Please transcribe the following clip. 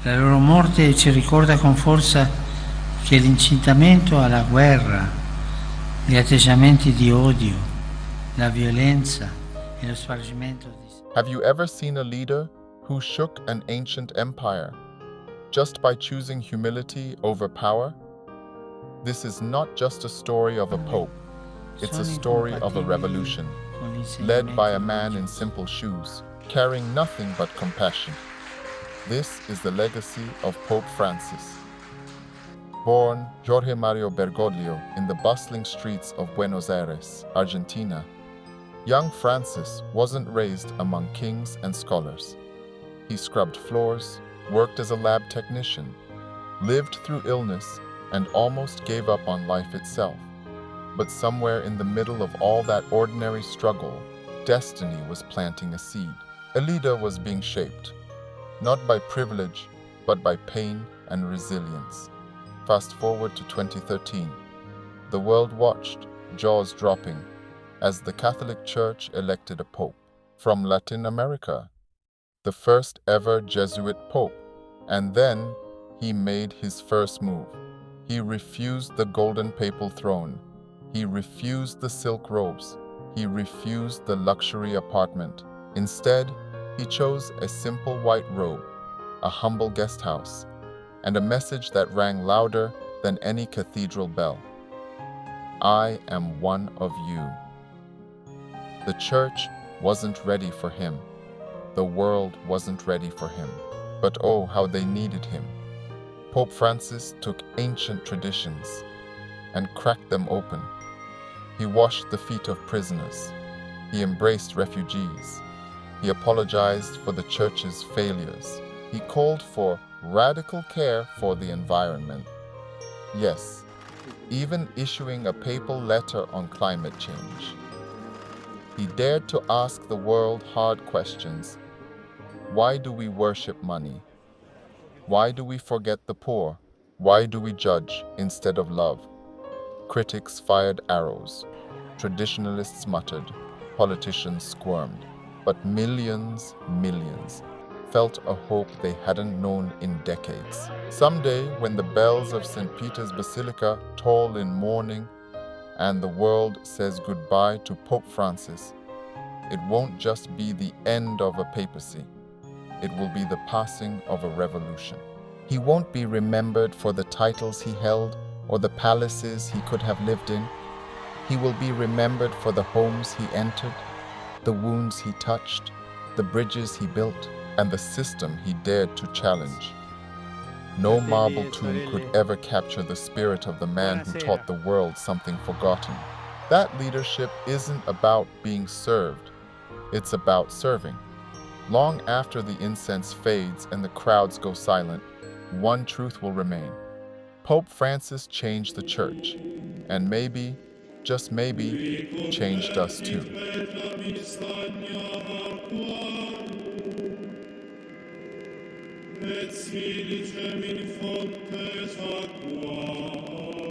La loro morte ci ricorda con forza che l'incitamento alla guerra, gli atteggiamenti di odio, la violenza e lo spargimento di... Have you ever seen a leader who shook an ancient empire just by choosing humility over power? This is not just a story of a pope, it's a story of a revolution, led by a man in simple shoes, carrying nothing but compassion. This is the legacy of Pope Francis. Born Jorge Mario Bergoglio in the bustling streets of Buenos Aires, Argentina, young Francis wasn't raised among kings and scholars. He scrubbed floors, worked as a lab technician, lived through illness, and almost gave up on life itself. But somewhere in the middle of all that ordinary struggle, destiny was planting a seed. A leader was being shaped, not by privilege, but by pain and resilience. Fast forward to 2013. The world watched, jaws dropping, as the Catholic Church elected a pope from Latin America, the first ever Jesuit pope. And then he made his first move. He refused the golden papal throne. He refused the silk robes. He refused the luxury apartment. Instead, he chose a simple white robe, a humble guest house, and a message that rang louder than any cathedral bell. I am one of you. The church wasn't ready for him. The world wasn't ready for him. But oh, how they needed him. Pope Francis took ancient traditions and cracked them open. He washed the feet of prisoners. He embraced refugees. He apologized for the church's failures. He called for radical care for the environment. Yes, even issuing a papal letter on climate change. He dared to ask the world hard questions. Why do we worship money? Why do we forget the poor? Why do we judge instead of love? Critics fired arrows. Traditionalists muttered. Politicians squirmed. But millions felt a hope they hadn't known in decades. Someday, when the bells of St. Peter's Basilica toll in mourning and the world says goodbye to Pope Francis, it won't just be the end of a papacy. It will be the passing of a revolution. He won't be remembered for the titles he held or the palaces he could have lived in. He will be remembered for the homes he entered, the wounds he touched, the bridges he built, and the system he dared to challenge. No marble tomb could ever capture the spirit of the man who taught the world something forgotten. That leadership isn't about being served, it's about serving. Long after the incense fades and the crowds go silent, one truth will remain. Pope Francis changed the church, and maybe, just maybe, changed us too. Et spiritem in fontes aquae.